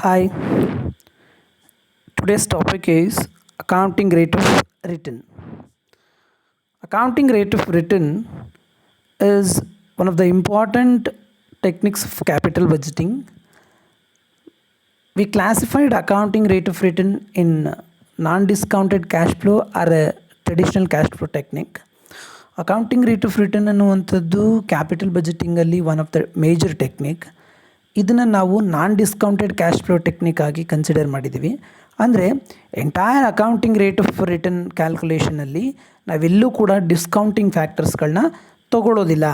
Hi, today's topic is accounting rate of return. Accounting rate of return is one of the important techniques of capital budgeting. We classified accounting rate of return in non-discounted cash flow or a traditional cash flow technique. Accounting rate of return ಅನ್ನುವಂಥದ್ದು capital ಬಜೆಟಿಂಗಲ್ಲಿ one of the major technique. ಇದನ್ನು ನಾವು non discounted cash flow technique ಆಗಿ consider ಮಾಡಿದ್ದೀವಿ. ಅಂದರೆ entire accounting rate of return ಕ್ಯಾಲ್ಕುಲೇಷನಲ್ಲಿ ನಾವೆಲ್ಲೂ ಕೂಡ ಡಿಸ್ಕೌಂಟಿಂಗ್ ಫ್ಯಾಕ್ಟರ್ಸ್ಗಳನ್ನ ತಗೊಳ್ಳೋದಿಲ್ಲ.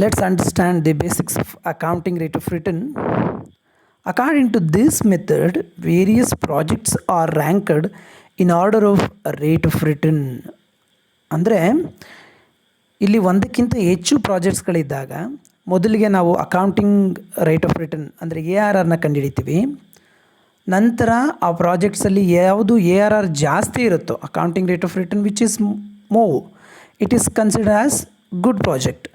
Let's understand the basics of accounting rate of return. According to this method, various projects are ranked in order of rate of return. ಅಂದರೆ ಇಲ್ಲಿ ಒಂದಕ್ಕಿಂತ ಹೆಚ್ಚು ಪ್ರಾಜೆಕ್ಟ್ಸ್ಗಳಿದ್ದಾಗ ಮೊದಲಿಗೆ ನಾವು ಅಕೌಂಟಿಂಗ್ ರೇಟ್ ಆಫ್ ರಿಟರ್ನ್ ಅಂದರೆ ARRನ ಕಂಡುಹಿಡಿತೀವಿ. ನಂತರ ಆ ಪ್ರಾಜೆಕ್ಟ್ಸಲ್ಲಿ ಯಾವುದು ARR ಜಾಸ್ತಿ ಇರುತ್ತೋ accounting rate of return which is move it is consider as good project.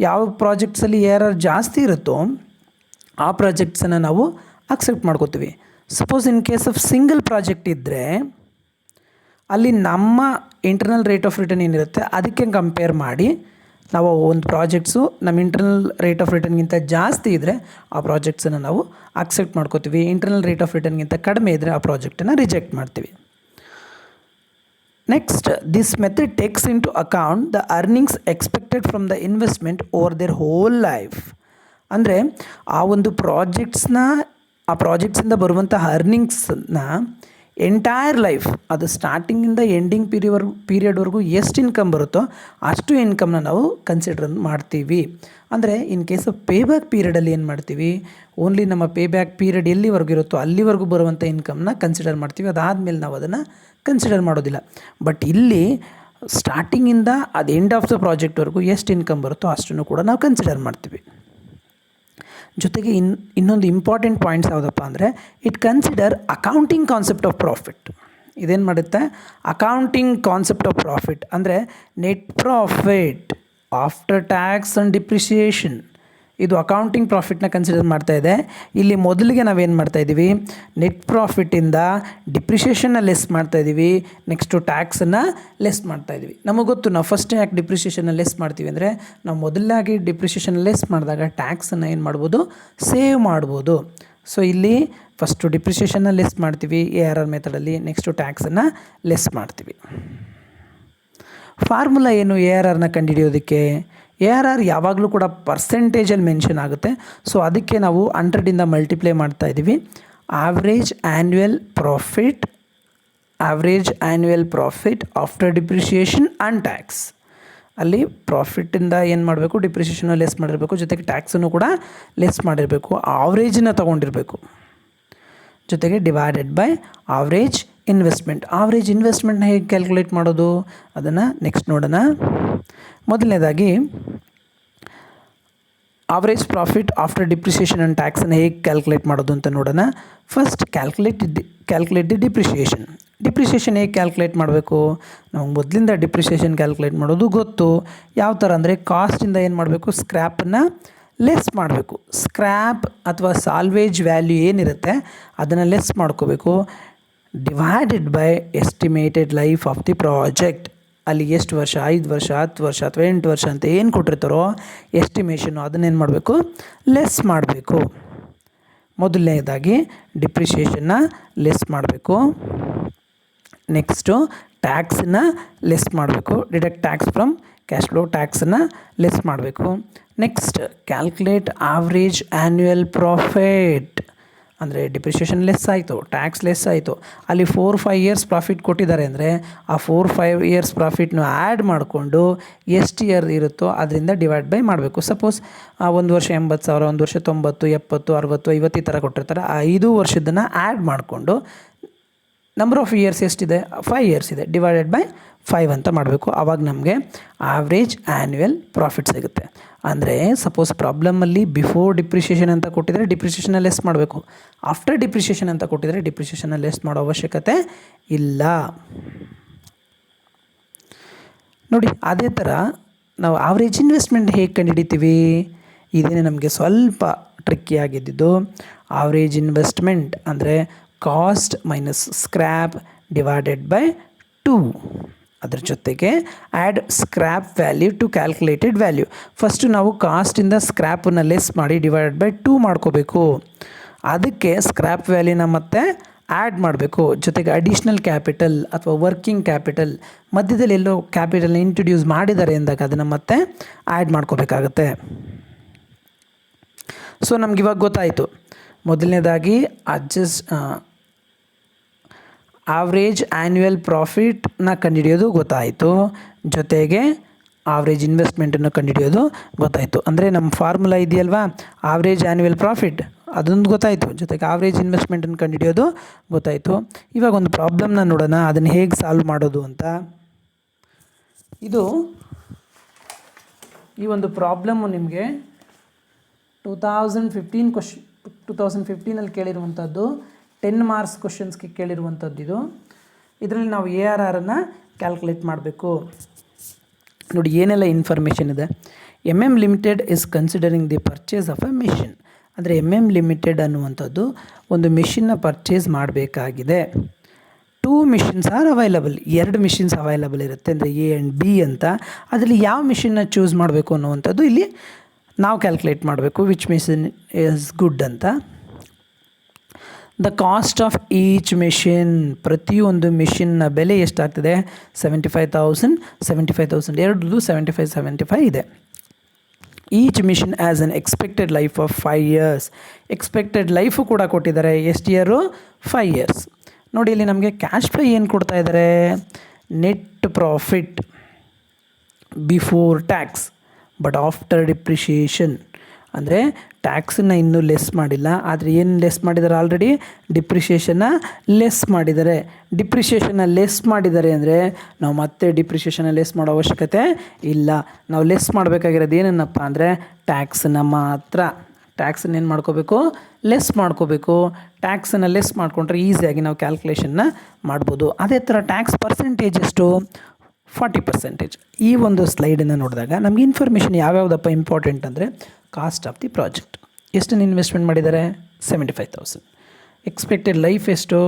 ಯಾವ ಪ್ರಾಜೆಕ್ಟ್ಸಲ್ಲಿ ARR ಜಾಸ್ತಿ ಇರುತ್ತೋ ಆ ಪ್ರಾಜೆಕ್ಟ್ಸನ್ನು ನಾವು ಅಕ್ಸೆಪ್ಟ್ ಮಾಡ್ಕೋತೀವಿ. Suppose in case of single project ಇದ್ದರೆ ಅಲ್ಲಿ ನಮ್ಮ ಇಂಟರ್ನಲ್ ರೇಟ್ ಆಫ್ ರಿಟರ್ನ್ ಏನಿರುತ್ತೆ ಅದಕ್ಕೆ ಕಂಪೇರ್ ಮಾಡಿ ನಾವು ಒಂದು ಪ್ರಾಜೆಕ್ಟ್ಸು ನಮ್ಮ ಇಂಟರ್ನಲ್ ರೇಟ್ ಆಫ್ ರಿಟರ್ನ್ಗಿಂತ ಜಾಸ್ತಿ ಇದ್ದರೆ ಆ ಪ್ರಾಜೆಕ್ಟ್ಸನ್ನು ನಾವು ಅಕ್ಸೆಪ್ಟ್ ಮಾಡ್ಕೋತೀವಿ. ಇಂಟರ್ನಲ್ ರೇಟ್ ಆಫ್ ರಿಟರ್ನ್ಗಿಂತ ಕಡಿಮೆ ಇದ್ದರೆ ಆ ಪ್ರಾಜೆಕ್ಟನ್ನು ರಿಜೆಕ್ಟ್ ಮಾಡ್ತೀವಿ. Next, this method takes into account the earnings expected from the investment over their whole life. ಅಂದರೆ ಆ ಒಂದು ಆ ಪ್ರಾಜೆಕ್ಟ್ಸಿಂದ ಬರುವಂಥ ಅರ್ನಿಂಗ್ಸನ್ನ ಎಂಟೈರ್ ಲೈಫ್, ಅದು ಸ್ಟಾರ್ಟಿಂಗಿಂದ ಎಂಡಿಂಗ್ ಪೀರಿಯಡ್ವರೆಗೂ ಎಷ್ಟು ಇನ್ಕಮ್ ಬರುತ್ತೋ ಅಷ್ಟು ಇನ್ಕಮ್ನ ನಾವು ಕನ್ಸಿಡರ್ ಮಾಡ್ತೀವಿ. ಅಂದರೆ in case of pay back ಪೀರಿಯಡಲ್ಲಿ ಏನು ಮಾಡ್ತೀವಿ, ಓನ್ಲಿ ನಮ್ಮ ಪೇ ಬ್ಯಾಕ್ ಪೀರಿಯಡ್ ಎಲ್ಲಿವರೆಗೂ ಇರುತ್ತೋ ಅಲ್ಲಿವರೆಗೂ ಬರುವಂಥ ಇನ್ಕಮ್ನ ಕನ್ಸಿಡರ್ ಮಾಡ್ತೀವಿ. ಅದಾದಮೇಲೆ ನಾವು ಅದನ್ನು ಕನ್ಸಿಡರ್ ಮಾಡೋದಿಲ್ಲ. ಬಟ್ ಇಲ್ಲಿ ಸ್ಟಾರ್ಟಿಂಗಿಂದ ಅದು ಎಂಡ್ ಆಫ್ ದ ಪ್ರಾಜೆಕ್ಟ್ವರೆಗೂ ಎಷ್ಟು ಇನ್ಕಮ್ ಬರುತ್ತೋ ಅಷ್ಟನ್ನು ಕೂಡ ನಾವು ಕನ್ಸಿಡರ್ ಮಾಡ್ತೀವಿ. ಜೊತೆಗೆ ಇನ್ನೊಂದು ಇಂಪಾರ್ಟೆಂಟ್ ಪಾಯಿಂಟ್ಸ್ ಯಾವುದಪ್ಪ ಅಂದರೆ it consider accounting concept of profit. ಇದೇನು ಮಾಡುತ್ತೆ, ಅಕೌಂಟಿಂಗ್ ಕಾನ್ಸೆಪ್ಟ್ ಆಫ್ ಪ್ರಾಫಿಟ್ ಅಂದರೆ net profit after tax and depreciation. ಇದು ಅಕೌಂಟಿಂಗ್ ಪ್ರಾಫಿಟ್ನ ಕನ್ಸಿಡರ್ ಮಾಡ್ತಾಯಿದೆ. ಇಲ್ಲಿ ಮೊದಲಿಗೆ ನಾವೇನು ಮಾಡ್ತಾಯಿದ್ದೀವಿ, ನೆಟ್ ಪ್ರಾಫಿಟ್ಟಿಂದ ಡಿಪ್ರಿಷಿಯೇಷನ್ನ ಲೆಸ್ ಮಾಡ್ತಾಯಿದ್ದೀವಿ, ನೆಕ್ಸ್ಟು ಟ್ಯಾಕ್ಸನ್ನು ಲೆಸ್ ಮಾಡ್ತಾಯಿದ್ದೀವಿ. ನಮಗೆ ಗೊತ್ತು ನಾವು ಫಸ್ಟ್ ಯಾಕೆ ಡಿಪ್ರಿಷಿಯೇಷನ್ನ ಲೆಸ್ ಮಾಡ್ತೀವಿ ಅಂದರೆ ನಾವು ಮೊದಲಾಗಿ ಡಿಪ್ರಿಷಿಯೇಷನ್ ಲೆಸ್ ಮಾಡಿದಾಗ ಟ್ಯಾಕ್ಸನ್ನು ಏನು ಮಾಡ್ಬೋದು, ಸೇವ್ ಮಾಡ್ಬೋದು. ಸೊ ಇಲ್ಲಿ ಫಸ್ಟು ಡಿಪ್ರಿಷಿಯೇಷನ್ನ ಲೆಸ್ ಮಾಡ್ತೀವಿ ARR ಮೆಥಡಲ್ಲಿ, ನೆಕ್ಸ್ಟು ಟ್ಯಾಕ್ಸನ್ನು ಲೆಸ್ ಮಾಡ್ತೀವಿ. ಫಾರ್ಮುಲಾ ಏನು ARRನ ಕಂಡುಹಿಡಿಯೋದಕ್ಕೆ? ARR ಯಾವಾಗಲೂ ಕೂಡ ಪರ್ಸೆಂಟೇಜಲ್ಲಿ ಮೆನ್ಷನ್ ಆಗುತ್ತೆ. ಸೊ ಅದಕ್ಕೆ ನಾವು 100ಇಂದ ಮಲ್ಟಿಪ್ಲೈ ಮಾಡ್ತಾ ಇದ್ದೀವಿ. Average annual profit after depreciation and tax. ಅಲ್ಲಿ ಪ್ರಾಫಿಟ್ಟಿಂದ ಏನು ಮಾಡಬೇಕು, ಡಿಪ್ರಿಷಿಯೇಷನ್ನು ಲೆಸ್ ಮಾಡಿರಬೇಕು, ಜೊತೆಗೆ ಟ್ಯಾಕ್ಸನ್ನು ಕೂಡ ಲೆಸ್ ಮಾಡಿರಬೇಕು, ಆವ್ರೇಜನ್ನು ತೊಗೊಂಡಿರಬೇಕು, ಜೊತೆಗೆ divided by average investment. Average ಇನ್ವೆಸ್ಟ್ಮೆಂಟ್ನ ಹೇಗೆ ಕ್ಯಾಲ್ಕುಲೇಟ್ ಮಾಡೋದು ಅದನ್ನು ನೆಕ್ಸ್ಟ್ ನೋಡೋಣ. ಮೊದಲನೇದಾಗಿ average profit after depreciation and ಟ್ಯಾಕ್ಸನ್ನು ಹೇಗೆ ಕ್ಯಾಲ್ಕುಲೇಟ್ ಮಾಡೋದು ಅಂತ ನೋಡೋಣ. ಫಸ್ಟ್ ಕ್ಯಾಲ್ಕುಲೇಟ್ ದಿ ಡಿಪ್ರಿಷಿಯೇಷನ್ ಹೇಗೆ ಕ್ಯಾಲ್ಕುಲೇಟ್ ಮಾಡಬೇಕು? ನಮಗೆ ಮೊದಲಿಂದ ಡಿಪ್ರಿಷಿಯೇಷನ್ ಕ್ಯಾಲ್ಕುಲೇಟ್ ಮಾಡೋದು ಗೊತ್ತು. ಯಾವ ಥರ ಅಂದರೆ ಕಾಸ್ಟಿಂದ ಏನು ಮಾಡಬೇಕು, ಸ್ಕ್ರ್ಯಾಪನ್ನು ಲೆಸ್ ಮಾಡಬೇಕು. ಸ್ಕ್ರ್ಯಾಪ್ ಅಥವಾ ಸಾಲ್ವೇಜ್ ವ್ಯಾಲ್ಯೂ ಏನಿರುತ್ತೆ ಅದನ್ನು ಲೆಸ್ ಮಾಡ್ಕೋಬೇಕು. Divided by estimated life of the project. ಅಲ್ಲಿ ಎಷ್ಟು ವರ್ಷ, 5 ವರ್ಷ, 10 ವರ್ಷ ಅಥವಾ 8 ವರ್ಷ ಅಂತ ಏನು ಕೊಟ್ಟಿರ್ತಾರೋ ಎಸ್ಟಿಮೇಷನ್ನು ಅದನ್ನೇನು ಮಾಡಬೇಕು, ಲೆಸ್ ಮಾಡಬೇಕು. ಮೊದಲನೇದಾಗಿ ಡಿಪ್ರಿಷಿಯೇಷನ್ನ ಲೆಸ್ ಮಾಡಬೇಕು. ನೆಕ್ಸ್ಟು ಟ್ಯಾಕ್ಸನ್ನು ಲೆಸ್ ಮಾಡಬೇಕು, deduct tax from cash flow, ಟ್ಯಾಕ್ಸನ್ನು ಲೆಸ್ ಮಾಡಬೇಕು. Next calculate average annual profit. ಅಂದರೆ ಡಿಪ್ರಿಷಿಯೇಷನ್ ಲೆಸ್ ಆಯಿತು, ಟ್ಯಾಕ್ಸ್ ಲೆಸ್ ಆಯಿತು, ಅಲ್ಲಿ 4-5 ಇಯರ್ಸ್ ಪ್ರಾಫಿಟ್ ಕೊಟ್ಟಿದ್ದಾರೆ ಅಂದರೆ ಆ 4-5 ಇಯರ್ಸ್ ಪ್ರಾಫಿಟ್ನು ಆ್ಯಡ್ ಮಾಡಿಕೊಂಡು ಎಷ್ಟು ಇಯರ್ ಇರುತ್ತೋ ಅದರಿಂದ ಡಿವೈಡ್ ಬೈ ಮಾಡಬೇಕು. ಸಪೋಸ್ 1 ವರ್ಷ 80,000, 1 ವರ್ಷ 90, 70, 60, 50 ಈ ಥರ ಕೊಟ್ಟಿರ್ತಾರೆ. ಆ 5 ವರ್ಷದನ್ನು ಆ್ಯಡ್ ಮಾಡಿಕೊಂಡು ನಂಬರ್ ಆಫ್ ಇಯರ್ಸ್ ಎಷ್ಟಿದೆ, 5 ಇಯರ್ಸ್ ಇದೆ, ಡಿವೈಡೆಡ್ ಬೈ 5 ಅಂತ ಮಾಡಬೇಕು. ಆವಾಗ ನಮಗೆ ಆವ್ರೇಜ್ ಆ್ಯನ್ಯುವಲ್ ಪ್ರಾಫಿಟ್ ಸಿಗುತ್ತೆ. ಅಂದರೆ ಸಪೋಸ್ ಪ್ರಾಬ್ಲಮಲ್ಲಿ ಬಿಫೋರ್ ಡಿಪ್ರಿಷಿಯೇಷನ್ ಅಂತ ಕೊಟ್ಟಿದ್ರೆ ಡಿಪ್ರಿಷಿಯೇಷನ್ನ ಲೆಸ್ ಮಾಡಬೇಕು, ಆಫ್ಟರ್ ಡಿಪ್ರಿಷಿಯೇಷನ್ ಅಂತ ಕೊಟ್ಟಿದ್ರೆ ಡಿಪ್ರಿಷಿಯೇಷನ್ನ ಲೆಸ್ ಮಾಡೋ ಅವಶ್ಯಕತೆ ಇಲ್ಲ. ನೋಡಿ, ಅದೇ ಥರ ನಾವು ಆವ್ರೇಜ್ ಇನ್ವೆಸ್ಟ್ಮೆಂಟ್ ಹೇಗೆ ಕಂಡುಹಿಡಿತೀವಿ? ಇದೇನೇ ನಮಗೆ ಸ್ವಲ್ಪ ಟ್ರಿಕ್ಕಿ ಆಗಿದ್ದು. ಆವ್ರೇಜ್ ಇನ್ವೆಸ್ಟ್ಮೆಂಟ್ ಅಂದರೆ cost minus scrap divided by 2. ಅದ್ರ ಜೊತೆಗೆ add scrap value to calculated value. First ನಾವು ಕಾಸ್ಟಿಂದ ಸ್ಕ್ರ್ಯಾಪನ್ನು ಲೆಸ್ ಮಾಡಿ ಡಿವೈಡೆಡ್ ಬೈ 2 ಮಾಡ್ಕೋಬೇಕು. ಅದಕ್ಕೆ ಸ್ಕ್ರ್ಯಾಪ್ ವ್ಯಾಲ್ಯೂನ ಮತ್ತೆ ಆ್ಯಡ್ ಮಾಡಬೇಕು. ಜೊತೆಗೆ ಅಡಿಷ್ನಲ್ ಕ್ಯಾಪಿಟಲ್ ಅಥವಾ ವರ್ಕಿಂಗ್ ಕ್ಯಾಪಿಟಲ್ ಮಧ್ಯದಲ್ಲಿ ಎಲ್ಲೋ ಕ್ಯಾಪಿಟಲ್ನ ಇಂಟ್ರೊಡ್ಯೂಸ್ ಮಾಡಿದ್ದಾರೆ ಅಂದಾಗ ಅದನ್ನು ಮತ್ತೆ ಆ್ಯಡ್ ಮಾಡ್ಕೋಬೇಕಾಗತ್ತೆ. ಸೊ ನಮ್ಗೆ ಇವಾಗ ಗೊತ್ತಾಯಿತು. ಮೊದಲನೇದಾಗಿ ಆವ್ರೇಜ್ ಆ್ಯನ್ಯುವಲ್ ಪ್ರಾಫಿಟ್ನ ಕಂಡುಹಿಡಿಯೋದು ಗೊತ್ತಾಯಿತು. ಜೊತೆಗೆ ಆವ್ರೇಜ್ ಇನ್ವೆಸ್ಟ್ಮೆಂಟನ್ನು ಕಂಡುಹಿಡಿಯೋದು ಗೊತ್ತಾಯಿತು. ಅಂದರೆ ನಮ್ಮ ಫಾರ್ಮುಲಾ ಇದೆಯಲ್ವಾ, ಆವ್ರೇಜ್ ಆ್ಯನ್ಯುವಲ್ ಪ್ರಾಫಿಟ್, ಅದೊಂದು ಗೊತ್ತಾಯಿತು. ಜೊತೆಗೆ ಆವ್ರೇಜ್ ಇನ್ವೆಸ್ಟ್ಮೆಂಟನ್ನು ಕಂಡುಹಿಡಿಯೋದು ಗೊತ್ತಾಯಿತು. ಇವಾಗ ಒಂದು ಪ್ರಾಬ್ಲಮ್ನ ನೋಡೋಣ, ಅದನ್ನು ಹೇಗೆ ಸಾಲ್ವ್ ಮಾಡೋದು ಅಂತ. ಈ ಒಂದು ಪ್ರಾಬ್ಲಮ್ಮು ನಿಮಗೆ 2015 ಕೇಳಿರುವಂಥದ್ದು, 10 ಮಾರ್ಕ್ಸ್ ಕ್ವಶನ್ಸ್ಗೆ ಕೇಳಿರುವಂಥದ್ದು ಇದು. ಇದರಲ್ಲಿ ನಾವು ARRನ್ನು ಕ್ಯಾಲ್ಕುಲೇಟ್ ಮಾಡಬೇಕು. ನೋಡಿ ಏನೆಲ್ಲ ಇನ್ಫಾರ್ಮೇಷನ್ ಇದೆ. MM limited is considering the purchase of A machine. ಅಂದರೆ MM ಲಿಮಿಟೆಡ್ ಅನ್ನುವಂಥದ್ದು ಒಂದು ಮಿಷಿನ್ನ ಪರ್ಚೇಸ್ ಮಾಡಬೇಕಾಗಿದೆ. 2 machines are available. 2 machines available ಇರುತ್ತೆ, ಅಂದರೆ A ಆ್ಯಂಡ್ B ಅಂತ. ಅದರಲ್ಲಿ ಯಾವ ಮಿಷಿನ್ನ ಚೂಸ್ ಮಾಡಬೇಕು ಅನ್ನುವಂಥದ್ದು ಇಲ್ಲಿ ನಾವು ಕ್ಯಾಲ್ಕುಲೇಟ್ ಮಾಡಬೇಕು, ವಿಚ್ ಮಿಷಿನ್ ಈಸ್ ಗುಡ್ ಅಂತ. The cost of each machine, ಪ್ರತಿಯೊಂದು ಮಿಷಿನ್ನ ಬೆಲೆ ಎಷ್ಟಾಗ್ತದೆ? 75,000 ಎರಡರದ್ದು 75 ಇದೆ. Each machine as an expected life of 5 years. Expected life ಕೂಡ ಕೊಟ್ಟಿದ್ದಾರೆ. ಎಷ್ಟು ಇಯರು? 5 years. ನೋಡಿ ಇಲ್ಲಿ ನಮಗೆ ಕ್ಯಾಶ್ ಫ್ಲೋ ಏನು ಕೊಡ್ತಾ ಇದ್ದಾರೆ? Net profit before tax but after depreciation. ಅಂದರೆ ಟ್ಯಾಕ್ಸನ್ನು ಇನ್ನೂ ಲೆಸ್ ಮಾಡಿಲ್ಲ, ಆದರೆ ಏನು ಲೆಸ್ ಮಾಡಿದ್ದಾರೆ? ಆಲ್ರೆಡಿ ಡಿಪ್ರಿಷಿಯೇಷನ್ನ ಲೆಸ್ ಮಾಡಿದ್ದಾರೆ. ಡಿಪ್ರಿಷಿಯೇಷನ್ನ ಲೆಸ್ ಮಾಡಿದ್ದಾರೆ ಅಂದರೆ ನಾವು ಮತ್ತೆ ಡಿಪ್ರಿಷಿಯೇಷನ್ನ ಲೆಸ್ ಮಾಡೋ ಅವಶ್ಯಕತೆ ಇಲ್ಲ. ನಾವು ಲೆಸ್ ಮಾಡಬೇಕಾಗಿರೋದು ಏನನ್ನಪ್ಪ ಅಂದರೆ ಟ್ಯಾಕ್ಸನ್ನು ಮಾತ್ರ. ಟ್ಯಾಕ್ಸನ್ನು ಏನು ಮಾಡ್ಕೋಬೇಕು? ಲೆಸ್ ಮಾಡ್ಕೋಬೇಕು. ಟ್ಯಾಕ್ಸನ್ನು ಲೆಸ್ ಮಾಡಿಕೊಂಡ್ರೆ ಈಸಿಯಾಗಿ ನಾವು ಕ್ಯಾಲ್ಕುಲೇಷನ್ನ ಮಾಡ್ಬೋದು. ಅದೇ ಥರ ಟ್ಯಾಕ್ಸ್ ಪರ್ಸೆಂಟೇಜ್ ಎಷ್ಟು? 40%. ಈ ಒಂದು ಸ್ಲೈಡನ್ನು ನೋಡಿದಾಗ ನಮಗೆ ಇನ್ಫಾರ್ಮೇಷನ್ ಯಾವ್ಯಾವುದಪ್ಪ ಇಂಪಾರ್ಟೆಂಟ್ ಅಂದರೆ, ಕಾಸ್ಟ್ ಆಫ್ ದಿ ಪ್ರಾಜೆಕ್ಟ್ ಎಷ್ಟನ್ನು ಇನ್ವೆಸ್ಟ್ಮೆಂಟ್ ಮಾಡಿದ್ದಾರೆ? 75,000. ಎಕ್ಸ್ಪೆಕ್ಟೆಡ್ ಲೈಫ್ ಎಷ್ಟು?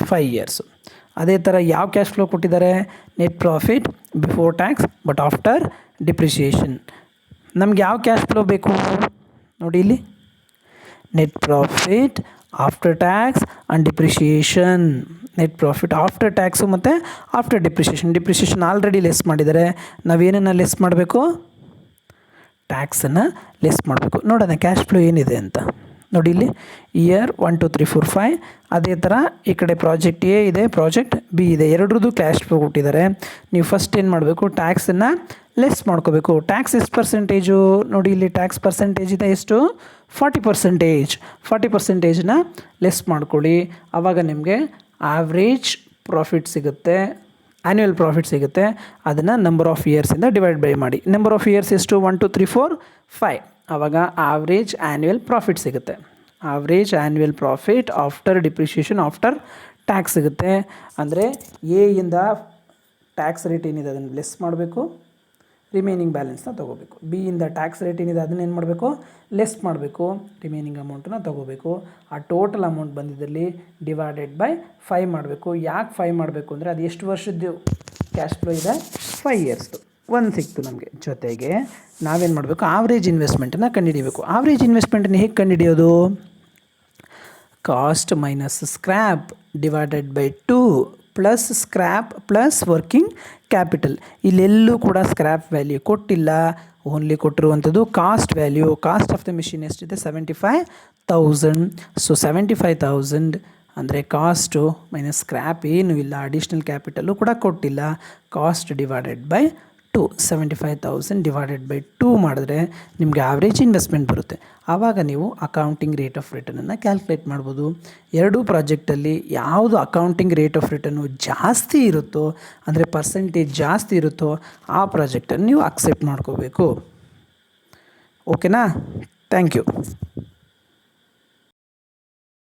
5 years. ಅದೇ ಥರ ಯಾವ ಕ್ಯಾಶ್ ಫ್ಲೋ ಕೊಟ್ಟಿದ್ದಾರೆ? Net profit before tax but after depreciation. ನಮ್ಗೆ ಯಾವ ಕ್ಯಾಶ್ ಫ್ಲೋ ಬೇಕು? ನೋಡಿ ಇಲ್ಲಿ, net profit after tax and depreciation. Net profit after tax ಮತ್ತು ಆಫ್ಟರ್ ಡಿಪ್ರಿಷಿಯೇಷನ್ ಆಲ್ರೆಡಿ ಲೆಸ್ ಮಾಡಿದ್ದಾರೆ. ನಾವೇನನ್ನು ಲೆಸ್ ಮಾಡಬೇಕು? ಟ್ಯಾಕ್ಸನ್ನು ಲೆಸ್ ಮಾಡಬೇಕು. ನೋಡೋಣ ಕ್ಯಾಶ್ ಫ್ಲೋ ಏನಿದೆ ಅಂತ. ನೋಡಿ ಇಲ್ಲಿ ಇಯರ್ 1 2 3 4 5. ಅದೇ ಥರ ಈ ಕಡೆ ಪ್ರಾಜೆಕ್ಟ್ A ಇದೆ, ಪ್ರಾಜೆಕ್ಟ್ B ಇದೆ. ಎರಡರದ್ದು ಕ್ಯಾಶ್ ಫ್ಲೋ ಕೊಟ್ಟಿದ್ದಾರೆ. ನೀವು ಫಸ್ಟ್ ಏನು ಮಾಡಬೇಕು? ಟ್ಯಾಕ್ಸನ್ನು ಲೆಸ್ ಮಾಡ್ಕೋಬೇಕು. ಟ್ಯಾಕ್ಸ್ ಎಷ್ಟು ಪರ್ಸೆಂಟೇಜು? ನೋಡಿ ಇಲ್ಲಿ ಟ್ಯಾಕ್ಸ್ ಪರ್ಸೆಂಟೇಜ್ ಇದೆ ಎಷ್ಟು? 40%. 40%ನ ಲೆಸ್ ಮಾಡ್ಕೊಳ್ಳಿ. ಆವಾಗ ನಿಮಗೆ ಆವ್ರೇಜ್ ಪ್ರಾಫಿಟ್ ಸಿಗುತ್ತೆ, ಆ್ಯನ್ಯುವಲ್ ಪ್ರಾಫಿಟ್ ಸಿಗುತ್ತೆ. ಅದನ್ನು ನಂಬರ್ ಆಫ್ ಇಯರ್ಸಿಂದ ಡಿವೈಡ್ ಬೈ ಮಾಡಿ. ನಂಬರ್ ಆಫ್ ಇಯರ್ಸ್ ಎಷ್ಟು? 1 2 3 4 5. ಆವಾಗ ಆವ್ರೇಜ್ ಆ್ಯನ್ಯುವಲ್ ಪ್ರಾಫಿಟ್ ಸಿಗುತ್ತೆ. Average annual profit after depreciation after tax ಸಿಗುತ್ತೆ. ಅಂದರೆ ಎಯಿಂದ ಟ್ಯಾಕ್ಸ್ ರೇಟ್ ಏನಿದೆ ಅದನ್ನು ಲೆಸ್ ಮಾಡಬೇಕು, ರಿಮೈನಿಂಗ್ ಬ್ಯಾಲೆನ್ಸ್ನ ತೊಗೋಬೇಕು. ಬಿಯಿಂದ ಟ್ಯಾಕ್ಸ್ ರೇಟ್ ಏನಿದೆ ಅದನ್ನ ಏನು ಮಾಡಬೇಕು? ಲೆಸ್ ಮಾಡಬೇಕು, ರಿಮೈನಿಂಗ್ ಅಮೌಂಟನ್ನ ತೊಗೋಬೇಕು. ಆ ಟೋಟಲ್ ಅಮೌಂಟ್ ಬಂದಿದ್ದಲ್ಲಿ ಡಿವೈಡೆಡ್ ಬೈ 5 ಮಾಡಬೇಕು. ಯಾಕೆ 5 ಮಾಡಬೇಕು ಅಂದರೆ ಅದು ಎಷ್ಟು ವರ್ಷದ್ದು ಕ್ಯಾಶ್ ಫ್ಲೋ ಇದೆ? 5 years. 1 ಸಿಕ್ತು ನಮಗೆ. ಜೊತೆಗೆ ನಾವೇನು ಮಾಡಬೇಕು? ಆವ್ರೇಜ್ ಇನ್ವೆಸ್ಟ್ಮೆಂಟನ್ನು ಕಂಡುಹಿಡಿಯಬೇಕು. ಆವ್ರೇಜ್ ಇನ್ವೆಸ್ಟ್ಮೆಂಟನ್ನು ಹೇಗೆ ಕಂಡುಹಿಡಿಯೋದು? Cost minus scrap divided by 2 plus scrap plus working capital. ಇಲ್ಲೆಲ್ಲೂ ಕೂಡ ಸ್ಕ್ರ್ಯಾಪ್ ವ್ಯಾಲ್ಯೂ ಕೊಟ್ಟಿಲ್ಲ, ಓನ್ಲಿ ಕೊಟ್ಟಿರುವಂಥದ್ದು cost value. Cost of the machine ಎಷ್ಟಿದೆ? 75,000. ಸೊ 75,000 ಅಂದರೆ ಕಾಸ್ಟು ಮೈನಸ್ ಸ್ಕ್ರ್ಯಾಪ್ ಏನೂ ಇಲ್ಲ, ಅಡಿಷ್ನಲ್ ಕ್ಯಾಪಿಟಲ್ಲು ಕೂಡ ಕೊಟ್ಟಿಲ್ಲ. Cost divided by 2, 75,000 divided by 2 ಮಾಡಿದ್ರೆ ನಿಮಗೆ ಆವ್ರೇಜ್ ಇನ್ವೆಸ್ಟ್ಮೆಂಟ್ ಬರುತ್ತೆ. ಆವಾಗ ನೀವು ಅಕೌಂಟಿಂಗ್ ರೇಟ್ ಆಫ್ ರಿಟರ್ನನ್ನು ಕ್ಯಾಲ್ಕುಲೇಟ್ ಮಾಡ್ಬೋದು. ಎರಡೂ ಪ್ರಾಜೆಕ್ಟಲ್ಲಿ ಯಾವುದು ಅಕೌಂಟಿಂಗ್ ರೇಟ್ ಆಫ್ ರಿಟರ್ನು ಜಾಸ್ತಿ ಇರುತ್ತೋ, ಅಂದರೆ ಪರ್ಸೆಂಟೇಜ್ ಜಾಸ್ತಿ ಇರುತ್ತೋ ಆ ಪ್ರಾಜೆಕ್ಟನ್ನು ನೀವು ಅಕ್ಸೆಪ್ಟ್ ಮಾಡ್ಕೋಬೇಕು. ಓಕೆನಾ? Thank you.